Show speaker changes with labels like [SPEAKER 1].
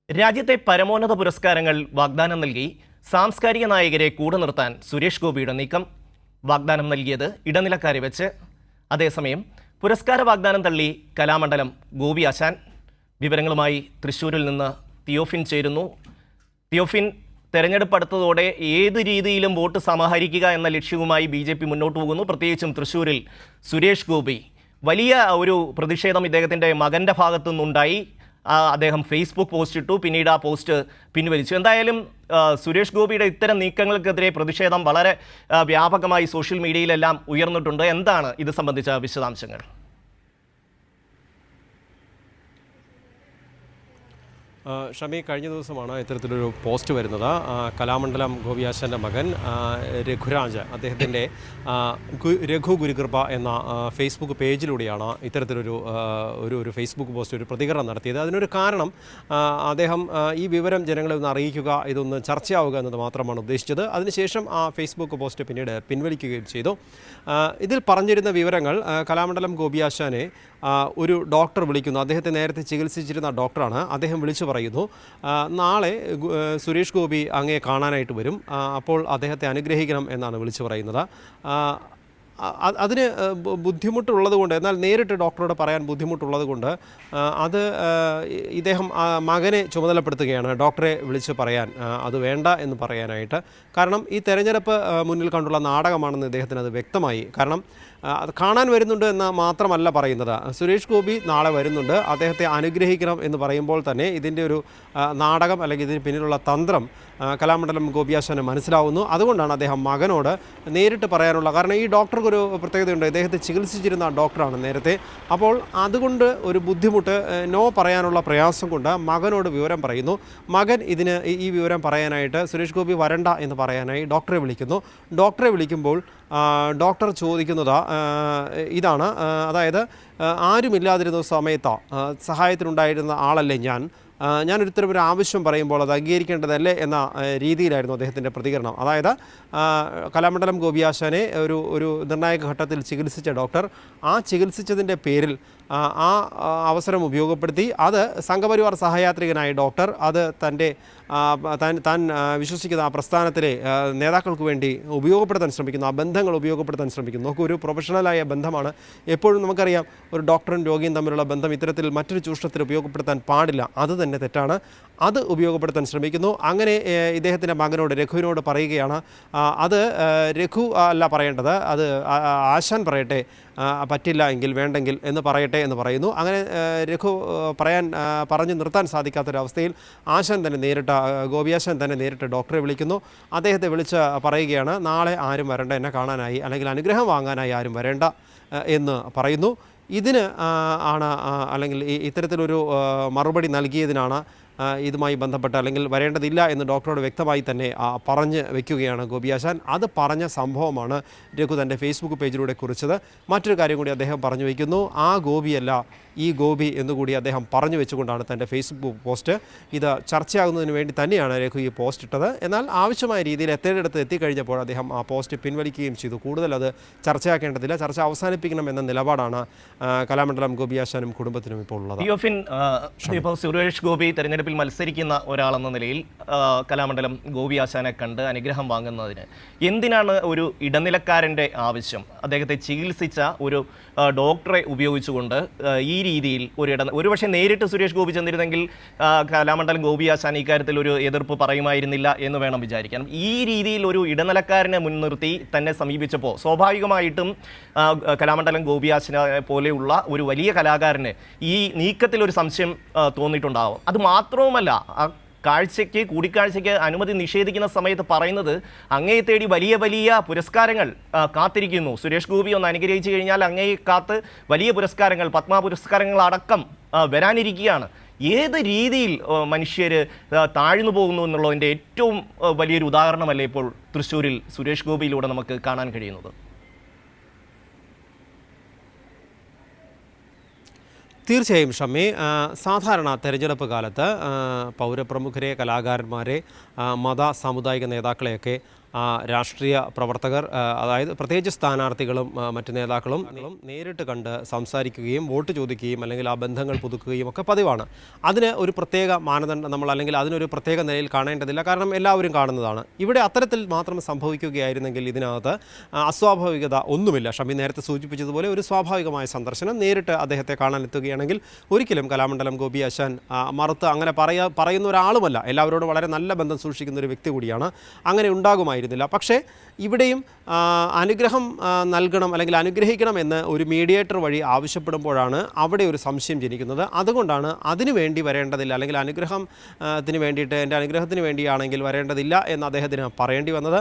[SPEAKER 1] രാജ്യത്തെ പരമോന്നത പുരസ്കാരങ്ങൾ വാഗ്ദാനം നൽകി സാംസ്കാരിക നായകരെ കൂടെ നിർത്താൻ സുരേഷ് ഗോപിയുടെ നീക്കം. വാഗ്ദാനം നൽകിയത് ഇടനിലക്കാരെ വെച്ച്. അതേസമയം പുരസ്കാര വാഗ്ദാനം തള്ളി കലാമണ്ഡലം ഗോപി ആശാൻ. വിവരങ്ങളുമായി തൃശ്ശൂരിൽ നിന്ന് തിയോഫിൻ ചേരുന്നു. തിയോഫിൻ, തെരഞ്ഞെടുപ്പ് അടുത്തതോടെ ഏത് രീതിയിലും വോട്ട് സമാഹരിക്കുക എന്ന ലക്ഷ്യവുമായി BJP മുന്നോട്ട് പോകുന്നു. പ്രത്യേകിച്ചും തൃശ്ശൂരിൽ സുരേഷ് ഗോപി വലിയ ഒരു പ്രതിഷേധം ഇദ്ദേഹത്തിൻ്റെ മകൻ്റെ ഭാഗത്തു നിന്നുണ്ടായി. അദ്ദേഹം ഫേസ്ബുക്ക് പോസ്റ്റ് ഇട്ടു, പിന്നീട് ആ പോസ്റ്റ് പിൻവലിച്ചു. എന്തായാലും സുരേഷ് ഗോപിയുടെ ഇത്തരം നീക്കങ്ങൾക്കെതിരെ പ്രതിഷേധം വളരെ വ്യാപകമായി സോഷ്യൽ മീഡിയയിലെല്ലാം ഉയർന്നിട്ടുണ്ട്. എന്താണ് ഇത് സംബന്ധിച്ച വിശദാംശങ്ങൾ?
[SPEAKER 2] ഷമി, കഴിഞ്ഞ ദിവസമാണ് ഇത്തരത്തിലൊരു പോസ്റ്റ് വരുന്നത്. കലാമണ്ഡലം ഗോപിയാശൻ്റെ മകൻ രഘുരാജ്, അദ്ദേഹത്തിൻ്റെ രഘു ഗുരുകൃപ എന്ന ഫേസ്ബുക്ക് പേജിലൂടെയാണ് ഇത്തരത്തിലൊരു ഒരു ഫേസ്ബുക്ക് പോസ്റ്റ്, ഒരു പ്രതികരണം നടത്തിയത്. അതിനൊരു കാരണം അദ്ദേഹം ഈ വിവരം ജനങ്ങളെ ഒന്ന് അറിയിക്കുക, ഇതൊന്ന് ചർച്ചയാവുക എന്നത് മാത്രമാണ് ഉദ്ദേശിച്ചത്. അതിനുശേഷം ആ ഫേസ്ബുക്ക് പോസ്റ്റ് പിന്നീട് പിൻവലിക്കുകയും ചെയ്തു. ഇതിൽ പറഞ്ഞിരുന്ന വിവരങ്ങൾ, കലാമണ്ഡലം ഗോപിയാശാനെ ഒരു ഡോക്ടർ വിളിക്കുന്നു. അദ്ദേഹത്തെ നേരത്തെ ചികിത്സിച്ചിരുന്ന ഡോക്ടറാണ്. അദ്ദേഹം വിളിച്ചു പറയുന്നു, നാളെ സുരേഷ് ഗോപി അങ്ങയെ കാണാനായിട്ട് വരും, അപ്പോൾ അദ്ദേഹത്തെ അനുഗ്രഹിക്കണം എന്നാണ് വിളിച്ചു പറയുന്നത്. അതിന് ബുദ്ധിമുട്ടുള്ളത് കൊണ്ട്, എന്നാൽ നേരിട്ട് ഡോക്ടറോട് പറയാൻ ബുദ്ധിമുട്ടുള്ളത് കൊണ്ട് അത് ഇദ്ദേഹം മകനെ ചുമതലപ്പെടുത്തുകയാണ് ഡോക്ടറെ വിളിച്ച് പറയാൻ, അത് വേണ്ട എന്ന് പറയാനായിട്ട്. കാരണം ഈ തെരഞ്ഞെടുപ്പ് മുന്നിൽ കണ്ടുള്ള നാടകമാണെന്ന് ഇദ്ദേഹത്തിന് അത് വ്യക്തമായി. കാരണം അത് കാണാൻ വരുന്നുണ്ട് എന്ന് മാത്രമല്ല പറയുന്നത്, സുരേഷ് ഗോപി നാളെ വരുന്നുണ്ട്, അദ്ദേഹത്തെ അനുഗ്രഹിക്കണം എന്ന് പറയുമ്പോൾ തന്നെ ഇതിൻ്റെ ഒരു നാടകം അല്ലെങ്കിൽ ഇതിന് പിന്നിലുള്ള തന്ത്രം കലാമണ്ഡലം ഗോപിയാശാന് മനസ്സിലാവുന്നു. അതുകൊണ്ടാണ് അദ്ദേഹം മകനോട് നേരിട്ട് പറയാനുള്ള, കാരണം ഈ ഡോക്ടർക്കൊരു പ്രത്യേകതയുണ്ട്, ഇദ്ദേഹത്തെ ചികിത്സിച്ചിരുന്ന ഡോക്ടറാണ് നേരത്തെ. അപ്പോൾ അതുകൊണ്ട് ഒരു ബുദ്ധിമുട്ട്, നോ പറയാനുള്ള പ്രയാസം കൊണ്ട് മകനോട് വിവരം പറയുന്നു. മകൻ ഈ വിവരം പറയാനായിട്ട് സുരേഷ് ഗോപി വരണ്ട എന്ന് പറയാനായി ഡോക്ടറെ വിളിക്കുന്നു. ഡോക്ടറെ വിളിക്കുമ്പോൾ ഡോക്ടർ ചോദിക്കുന്നത് ഇതാണ്, അതായത് ആരുമില്ലാതിരുന്ന സമയത്ത് സഹായത്തിനുണ്ടായിരുന്ന ആളല്ലേ ഞാനൊരുത്തരം ഒരു ആവശ്യം പറയുമ്പോൾ അത് അംഗീകരിക്കേണ്ടതല്ലേ എന്ന രീതിയിലായിരുന്നു അദ്ദേഹത്തിൻ്റെ പ്രതികരണം. അതായത് കലാമണ്ഡലം ഗോപിയാശാനെ ഒരു നിർണായക ഘട്ടത്തിൽ ചികിത്സിച്ച ഡോക്ടർ, ആ ചികിത്സിച്ചതിൻ്റെ പേരിൽ ആ അവസരം ഉപയോഗപ്പെടുത്തി അത് സംഘപരിവാർ സഹയാത്രികനായ ഡോക്ടർ അത് താൻ വിശ്വസിക്കുന്ന ആ പ്രസ്ഥാനത്തിലെ നേതാക്കൾക്ക് വേണ്ടി ഉപയോഗപ്പെടുത്താൻ ശ്രമിക്കുന്നു, ആ ബന്ധങ്ങൾ ഉപയോഗപ്പെടുത്താൻ ശ്രമിക്കുന്നു. നോക്കൂ, ഒരു പ്രൊഫഷണലായ ബന്ധമാണ്. എപ്പോഴും നമുക്കറിയാം, ഒരു ഡോക്ടറും രോഗിയും തമ്മിലുള്ള ബന്ധം ഇത്തരത്തിൽ മറ്റൊരു ചൂഷണത്തിൽ ഉപയോഗപ്പെടുത്താൻ പാടില്ല. അത് തന്നെ തെറ്റാണ്. അത് ഉപയോഗപ്പെടുത്താൻ ശ്രമിക്കുന്നു. അങ്ങനെ ഇദ്ദേഹത്തിൻ്റെ മകനോട്, രഘുവിനോട് പറയുകയാണ്, അത് രഘു അല്ല പറയേണ്ടത്, അത് ആശാൻ പറയട്ടെ, പറ്റില്ല എങ്കിൽ വേണ്ടെങ്കിൽ എന്ന് പറയട്ടെ എന്ന് പറയുന്നു. അങ്ങനെ രഘു പറഞ്ഞു നിർത്താൻ സാധിക്കാത്തൊരവസ്ഥയിൽ ഗോപിയാശാൻ തന്നെ നേരിട്ട് ഡോക്ടറെ വിളിക്കുന്നു. അദ്ദേഹത്തെ വിളിച്ച് പറയുകയാണ്, നാളെ ആരും വരണ്ട, എന്നെ കാണാനായി അല്ലെങ്കിൽ അനുഗ്രഹം വാങ്ങാനായി ആരും വരേണ്ട എന്ന് പറയുന്നു. ഇതിന് അല്ലെങ്കിൽ ഇത്തരത്തിലൊരു മറുപടി നൽകിയതിനാണ് ഇതുമായി ബന്ധപ്പെട്ട്, അല്ലെങ്കിൽ വരേണ്ടതില്ല എന്ന് ഡോക്ടറോട് വ്യക്തമായി തന്നെ പറഞ്ഞ് വെക്കുകയാണ് ഗോപിയാശാൻ. അത് പറഞ്ഞ സംഭവമാണ് രഘു തൻ്റെ ഫേസ്ബുക്ക് പേജിലൂടെ കുറിച്ചത്. മറ്റൊരു കാര്യം കൂടി അദ്ദേഹം പറഞ്ഞു വയ്ക്കുന്നു, ആ ഗോപിയല്ല ഈ ഗോപി എന്നുകൂടി അദ്ദേഹം പറഞ്ഞു വെച്ചുകൊണ്ടാണ് തൻ്റെ ഫേസ്ബുക്ക് പോസ്റ്റ്. ഇത് ചർച്ചയാകുന്നതിന് വേണ്ടി തന്നെയാണ് രഘു ഈ പോസ്റ്റ് ഇട്ടത്. എന്നാൽ ആവശ്യമായ രീതിയിൽ എത്തേണ്ടിടത്ത് എത്തിക്കഴിഞ്ഞപ്പോൾ അദ്ദേഹം ആ പോസ്റ്റ് പിൻവലിക്കുകയും ചെയ്തു. കൂടുതൽ അത് ചർച്ചയാക്കേണ്ടതില്ല, ചർച്ച അവസാനിപ്പിക്കണം എന്ന നിലപാടാണ് കലാമണ്ഡലം ഗോപിയാശാനും കുടുംബത്തിനും ഇപ്പോൾ ഉള്ളത്.
[SPEAKER 1] ഇപ്പോൾ സുരേഷ് ഗോപി തെരഞ്ഞെടുപ്പിൽ മത്സരിക്കുന്ന ഒരാളെന്ന നിലയിൽ കലാമണ്ഡലം ഗോപിയാശാനെ കണ്ട് അനുഗ്രഹം വാങ്ങുന്നതിന് എന്തിനാണ് ഒരു ഇടനിലക്കാരൻ്റെ ആവശ്യം? അദ്ദേഹത്തെ ചികിത്സിച്ച ഒരു ഡോക്ടറെ ഉപയോഗിച്ചുകൊണ്ട് ഈ രീതിയിൽ ഒരുപക്ഷെ നേരിട്ട് സുരേഷ് ഗോപി ചെന്നിരുന്നെങ്കിൽ കലാമണ്ഡലം ഗോപിയാശാൻ ഇക്കാര്യത്തിൽ ഒരു എതിർപ്പ് പറയുമായിരുന്നില്ല എന്ന് വേണം വിചാരിക്കാൻ. ഈ രീതിയിൽ ഒരു ഇടനിലക്കാരനെ മുൻനിർത്തി തന്നെ സമീപിച്ചപ്പോൾ സ്വാഭാവികമായിട്ടും കലാമണ്ഡലം ഗോപിയാശാനെ പോലെയുള്ള ഒരു വലിയ കലാകാരന് ഈ നീക്കത്തിൽ ഒരു സംശയം തോന്നിയിട്ടുണ്ടാവും. അത് മാത്രവുമല്ല, കൂടിക്കാഴ്ചയ്ക്ക് അനുമതി നിഷേധിക്കുന്ന സമയത്ത് പറയുന്നത്, അങ്ങയെ തേടി വലിയ വലിയ പുരസ്കാരങ്ങൾ കാത്തിരിക്കുന്നു, സുരേഷ് ഗോപി ഒന്ന് അനുഗ്രഹിച്ചു കഴിഞ്ഞാൽ അങ്ങയെ കാത്ത് വലിയ പുരസ്കാരങ്ങൾ, പത്മ പുരസ്കാരങ്ങൾ അടക്കം വരാനിരിക്കുകയാണ്. ഏത് രീതിയിൽ മനുഷ്യർ താഴ്ന്നു പോകുന്നു എന്നുള്ളതിൻ്റെ ഏറ്റവും വലിയൊരു ഉദാഹരണമല്ലേ ഇപ്പോൾ തൃശ്ശൂരിൽ സുരേഷ് ഗോപിയിലൂടെ നമുക്ക് കാണാൻ കഴിയുന്നത്?
[SPEAKER 2] തീർച്ചയായും ഷമ്മി, സാധാരണ തെരഞ്ഞെടുപ്പ് കാലത്ത് പൗരപ്രമുഖരെ, കലാകാരന്മാരെ, മത സാമുദായിക നേതാക്കളെയൊക്കെ രാഷ്ട്രീയ പ്രവർത്തകർ, അതായത് പ്രത്യേകിച്ച് സ്ഥാനാർത്ഥികളും മറ്റ് നേതാക്കളും നേരിട്ട് കണ്ട് സംസാരിക്കുകയും വോട്ട് ചോദിക്കുകയും അല്ലെങ്കിൽ ആ ബന്ധങ്ങൾ പുതുക്കുകയും ഒക്കെ പതിവാണ്. അതിന് ഒരു പ്രത്യേക മാനദണ്ഡം നമ്മൾ അല്ലെങ്കിൽ അതിനൊരു പ്രത്യേക നിലയിൽ കാണേണ്ടതില്ല, കാരണം എല്ലാവരും കാണുന്നതാണ്. ഇവിടെ അത്തരത്തിൽ മാത്രം സംഭവിക്കുകയായിരുന്നെങ്കിൽ ഇതിനകത്ത് അസ്വാഭാവികത ഒന്നുമില്ല. ഷമി നേരത്തെ സൂചിപ്പിച്ചതുപോലെ ഒരു സ്വാഭാവികമായ സന്ദർശനം, നേരിട്ട് അദ്ദേഹത്തെ കാണാനെത്തുകയാണെങ്കിൽ ഒരിക്കലും കലാമണ്ഡലം ഗോപി ആശാൻ മറുത്ത് അങ്ങനെ പറയുന്ന ഒരാളുമല്ല. എല്ലാവരോടും വളരെ നല്ല ബന്ധം സൂക്ഷിക്കുന്ന ഒരു വ്യക്തി കൂടിയാണ്. അങ്ങനെ ഉണ്ടാകുമായിരുന്നില്ല. പക്ഷേ ഇവിടെയും അനുഗ്രഹം നൽകണം അല്ലെങ്കിൽ അനുഗ്രഹിക്കണം എന്ന് ഒരു മീഡിയേറ്റർ വഴി ആവശ്യപ്പെടുമ്പോഴാണ് അവിടെ ഒരു സംശയം ജനിക്കുന്നത്. അതുകൊണ്ടാണ് അതിനു വേണ്ടി വരേണ്ടതില്ല, അല്ലെങ്കിൽ അനുഗ്രഹത്തിന് വേണ്ടിയിട്ട് എൻ്റെ അനുഗ്രഹത്തിന് വേണ്ടിയാണെങ്കിൽ വരേണ്ടതില്ല എന്ന് അദ്ദേഹത്തിന് പറയേണ്ടി വന്നത്.